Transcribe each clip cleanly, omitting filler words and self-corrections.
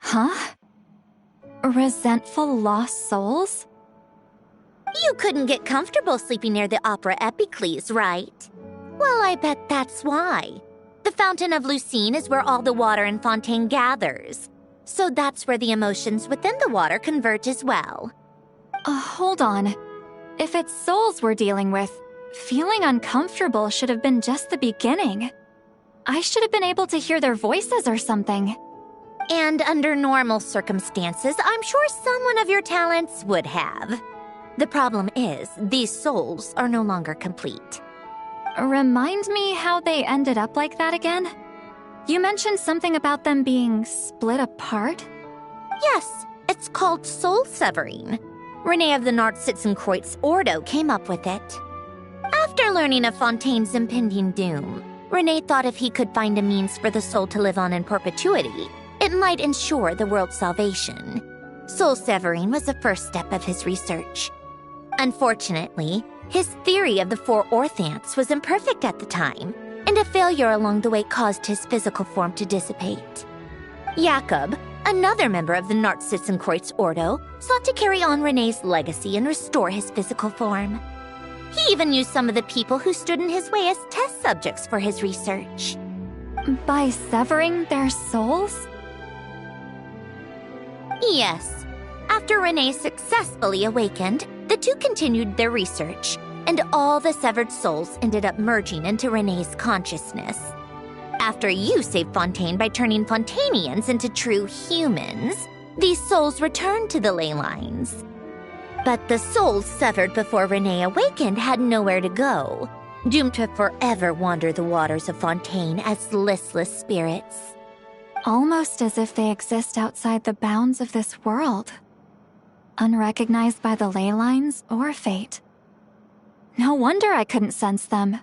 Huh? Resentful lost souls? You couldn't get comfortable sleeping near the Opera Epicles, right? Well, I bet that's why. The Fountain of Lucine is where all the water in Fontaine gathers. So that's where the emotions within the water converge as well. Hold on. If it's souls we're dealing with, feeling uncomfortable should have been just the beginning. I should have been able to hear their voices or something. And under normal circumstances, I'm sure someone of your talents would have. The problem is, these souls are no longer complete. Remind me how they ended up like that again? You mentioned something about them being split apart? Yes, it's called soul severing. Renee of the Nartsitzenkreuz Ordo came up with it. After learning of Fontaine's impending doom, Renee thought if he could find a means for the soul to live on in perpetuity, it might ensure the world's salvation. Soul severing was the first step of his research. Unfortunately, his theory of the four orthants was imperfect at the time, and a failure along the way caused his physical form to dissipate. Jakob, another member of the Nartsitzenkreuz Ordo, sought to carry on Renee's legacy and restore his physical form. He even used some of the people who stood in his way as test subjects for his research. By severing their souls? Yes. After Renee successfully awakened, the two continued their research, and all the severed souls ended up merging into Renee's consciousness. After you saved Fontaine by turning Fontainians into true humans, these souls returned to the ley lines. But the souls severed before Renee awakened had nowhere to go, doomed to forever wander the waters of Fontaine as listless spirits. Almost as if they exist outside the bounds of this world. Unrecognized by the ley lines or fate. No wonder I couldn't sense them.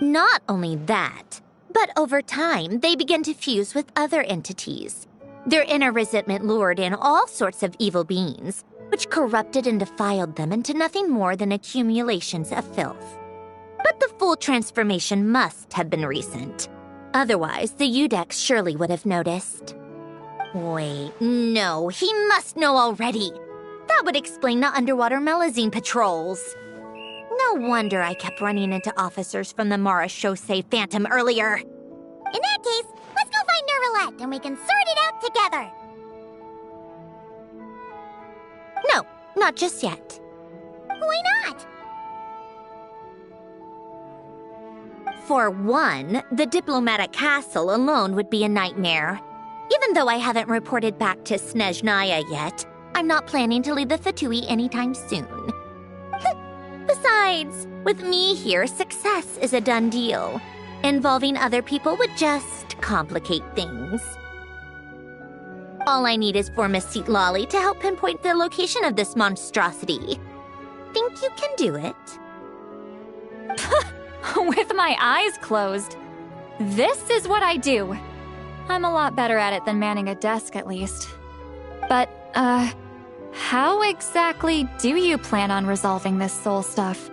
Not only that, but over time, they began to fuse with other entities. Their inner resentment lured in all sorts of evil beings, which corrupted and defiled them into nothing more than accumulations of filth. But the full transformation must have been recent. Otherwise, the Udex surely would have noticed. Wait, no, he must know already. That would explain the underwater melazine patrols. No wonder I kept running into officers from the Mara Chaussee Phantom earlier. In that case, let's go find Nervalette and we can sort it out together. No, not just yet. Why not? For one, the diplomatic castle alone would be a nightmare. Even though I haven't reported back to Snezhnaya yet, I'm not planning to leave the Fatui anytime soon. Besides, with me here, success is a done deal. Involving other people would just complicate things. All I need is for Miss Citlali to help pinpoint the location of this monstrosity. Think you can do it? With my eyes closed. This is what I do. I'm a lot better at it than manning a desk, at least. But, how exactly do you plan on resolving this soul stuff?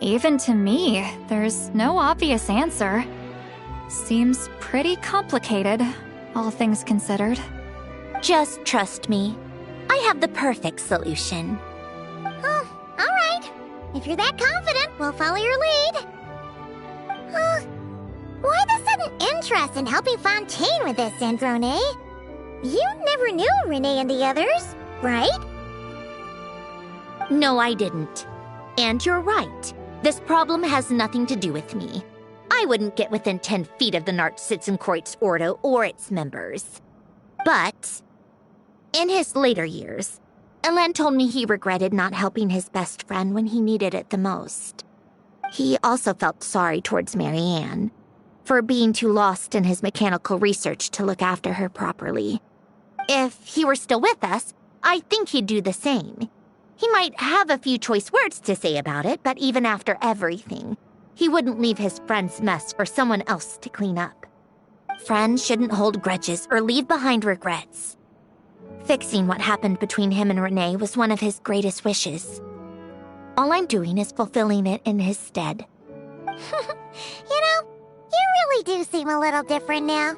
Even to me, there's no obvious answer. Seems pretty complicated, all things considered. Just trust me. I have the perfect solution. Oh, all right. If you're that confident, we'll follow your lead. Why the sudden interest in helping Fontaine with this, Sandrone? You never knew Renee and the others, right? No, I didn't. And you're right. This problem has nothing to do with me. I wouldn't get within 10 feet of the Nartsitzenkreuz Ordo or its members. But in his later years, Elan told me he regretted not helping his best friend when he needed it the most. He also felt sorry towards Marianne for being too lost in his mechanical research to look after her properly. If he were still with us, I think he'd do the same. He might have a few choice words to say about it, but even after everything, he wouldn't leave his friend's mess for someone else to clean up. Friends shouldn't hold grudges or leave behind regrets. Fixing what happened between him and Renee was one of his greatest wishes. All I'm doing is fulfilling it in his stead. You really do seem a little different now.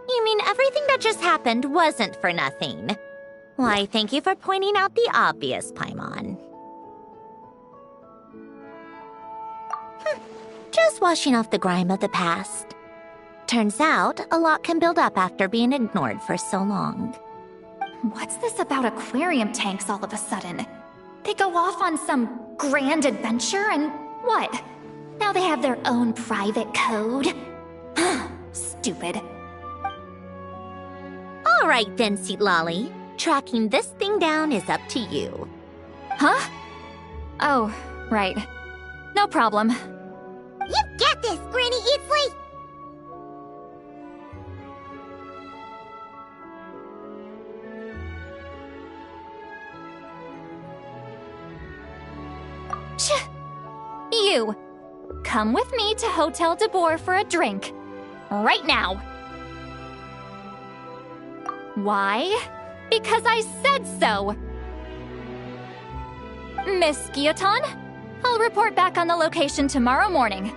You mean everything that just happened wasn't for nothing? Why, thank you for pointing out the obvious, Paimon. Just washing off the grime of the past. Turns out, a lot can build up after being ignored for so long. What's this about aquarium tanks all of a sudden? They go off on some grand adventure and what? Now they have their own private code? Stupid. All right then, Citlali. Tracking this thing down is up to you. Huh? Oh, right. No problem. You got this, Granny Eatsley! You! Come with me to Hotel de Boer for a drink. Right now. Why? Because I said so! Miss Guillotin, I'll report back on the location tomorrow morning.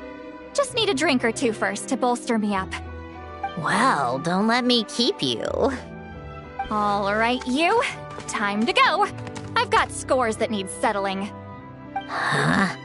Just need a drink or two first to bolster me up. Well, don't let me keep you. All right, you. Time to go. I've got scores that need settling. Huh?